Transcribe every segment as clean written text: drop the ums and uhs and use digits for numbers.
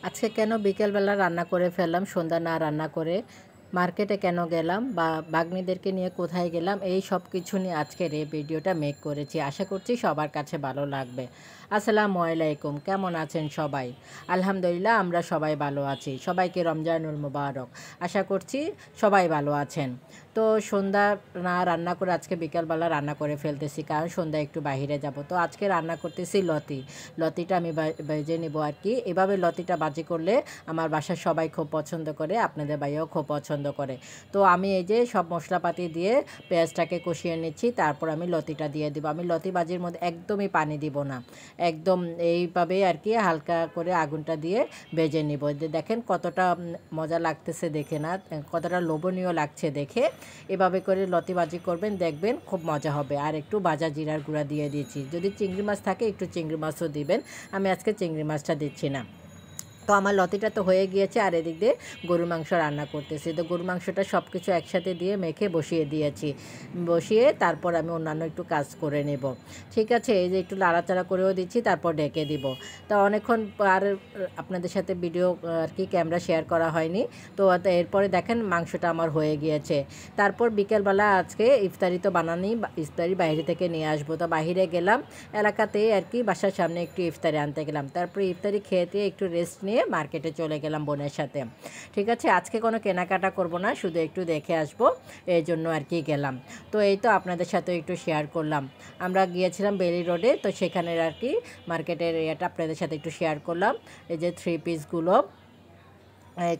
আজকে কেন বিকেলবেলা রান্না করে ফেললাম, সন্ধ্যা না রান্না করে? মার্কেটে কেন গেলাম বা ভাগ্নিদেরকে নিয়ে কোথায় গেলাম, এই সব কিছু নিয়ে আজকের এই ভিডিওটা মেক করেছি। আশা করছি সবার কাছে ভালো লাগবে। আসসালামু আলাইকুম, কেমন আছেন সবাই? আলহামদুলিল্লাহ, আমরা সবাই ভালো আছি। সবাইকে রমজানুল মুবারক। আশা করছি সবাই ভালো আছেন। তো সন্ধ্যা না রান্না করে আজকে বিকালবেলা রান্না করে ফেলতেছি, কারণ সন্ধ্যা একটু বাইরে যাব। তো আজকে রান্না করতেছি লতিটা আমি ভেজে নেব আর কি। এভাবে লতিটা ভাজি করলে আমার বাসার সবাই খুব পছন্দ করে, আপনাদের ভাইয়াও খুব পছন্দ করে। তো আমি এই যে সব মশলাপাতি দিয়ে পেঁয়াজটাকে কষিয়ে নিচ্ছি, তারপর আমি লতিটা দিয়ে দিব। আমি লতি ভাজির মধ্যে একদমই পানি দিব না, একদম এইভাবেই আর কি হালকা করে আগুনটা দিয়ে ভেজে নিব। যে দেখেন কতটা মজা লাগতেছে দেখে, না কতটা লোভনীয় লাগছে দেখে। এভাবে করে লতি ভাজি করবেন, দেখবেন খুব মজা হবে। আর একটু ভাজা জিরার গুঁড়া দিয়ে দিয়েছি, যদি চিংড়ি মাছ থাকে একটু চিংড়ি মাছও দিবেন। আমি আজকে চিংড়ি মাছটা দিচ্ছি না। তো আমার লতিটা তো হয়ে গিয়েছে, আর এদিক দিয়ে গরুর মাংস রান্না করতেছি। তো গরুর মাংসটা সব কিছু একসাথে দিয়ে মেখে বসিয়ে দিয়েছি। বসিয়ে তারপর আমি অন্যান্য একটু কাজ করে নেব। ঠিক আছে, এই যে একটু নাড়াচাড়া করেও দিচ্ছি, তারপর ডেকে দিব। তো অনেকক্ষণ আর আপনাদের সাথে ভিডিও আর কি ক্যামেরা শেয়ার করা হয়নি। তো এরপরে দেখেন মাংসটা আমার হয়ে গিয়েছে। তারপর বিকেলবেলা আজকে ইফতারি তো বানানি, ইফতারি বাইরে থেকে নিয়ে আসবো। তো বাইরে গেলাম এলাকাতেই আর কি, বাসার সামনে একটু ইফতারি আনতে গেলাম। তারপরে ইফতারি খেতে একটু রেস্ট নিয়ে মার্কেটে চলে গেলাম বোনের সাথে। ঠিক আছে, আজকে কোনো কেনাকাটা করব না, শুধু একটু দেখে আসবো, এই জন্য আর কি গেলাম। তো এই তো আপনাদের সাথে একটু শেয়ার করলাম। আমরা গিয়েছিলাম বেলি রোডে, তো সেখানের আর কি মার্কেটের এরিয়াটা আপনাদের সাথে একটু শেয়ার করলাম। এই যে থ্রি পিসগুলো,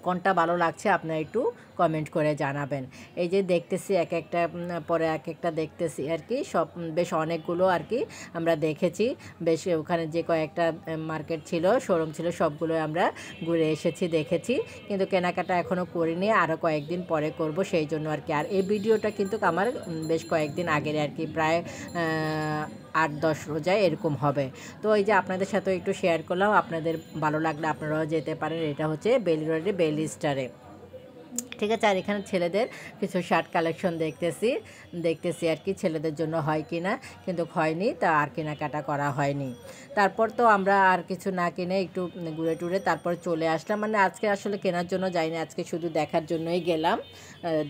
কোনটা ভালো লাগছে আপনারা একটু কমেন্ট করে জানাবেন। এই যে দেখতেছি এক একটা পরে এক একটা দেখতেছি আর কি, সব বেশ অনেকগুলো আর কি আমরা দেখেছি। বেশ ওখানে যে কয়েকটা মার্কেট ছিল, শোরুম ছিল, সবগুলো আমরা ঘুরে এসেছি, দেখেছি। কিন্তু কেনাকাটা এখনও করিনি, আরও কয়েকদিন পরে করব, সেই জন্য আর কি। আর এই ভিডিওটা কিন্তু আমার বেশ কয়েকদিন আগের আর কি, প্রায় 8-10 রোজায় এরকম হবে। তো এই যে আপনাদের সাথেও একটু শেয়ার করলাম, আপনাদের ভালো লাগলে আপনারাও যেতে পারেন। এটা হচ্ছে বেলি রোডে বেলি স্টারে। ঠিক আছে, আর এখানে ছেলেদের কিছু শার্ট কালেকশন দেখতেছি আর কি, ছেলেদের জন্য হয় কি না, কিন্তু হয়নি, তা আর কেনাকাটা করা হয়নি। তারপর তো আমরা আর কিছু না কিনে একটু ঘুরে টুরে তারপর চলে আসলাম। মানে আজকে আসলে কেনার জন্য যাইনি, আজকে শুধু দেখার জন্যই গেলাম,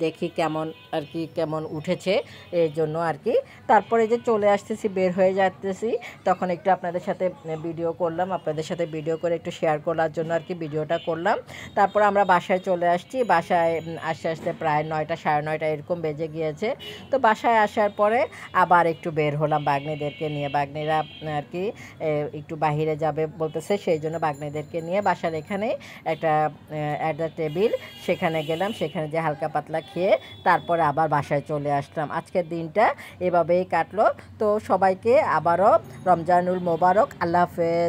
দেখি কেমন আর কি কেমন উঠেছে, এই জন্য আর কি। তারপরে যে চলে আসতেছি, বের হয়ে যাচ্তেছি, তখন একটু আপনাদের সাথে ভিডিও করলাম, আপনাদের সাথে ভিডিও করে একটু শেয়ার করার জন্য আর কি ভিডিওটা করলাম। তারপর আমরা বাসায় চলে আসছি। বাসায় আসতে আসতে প্রায় 9টা 9:30 এরকম বেজে গিয়েছে। তো বাসায় আসার পরে আবার একটু বের হলাম বাগ্নিদেরকে নিয়ে। বাগ্নিরা আর কি একটু বাহিরে যাবে বলতেছে, সেই জন্য বাগ্নিদেরকে নিয়ে বাসার এখানে একটা অ্যাট দ্য টেবিল, সেখানে গেলাম। সেখানে যে হালকা পাতলা খেয়ে তারপরে আবার বাসায় চলে আসলাম। আজকের দিনটা এভাবেই কাটলো। তো সবাইকে আবারও রমজানুল মোবারক। আল্লাহ হাফেজ।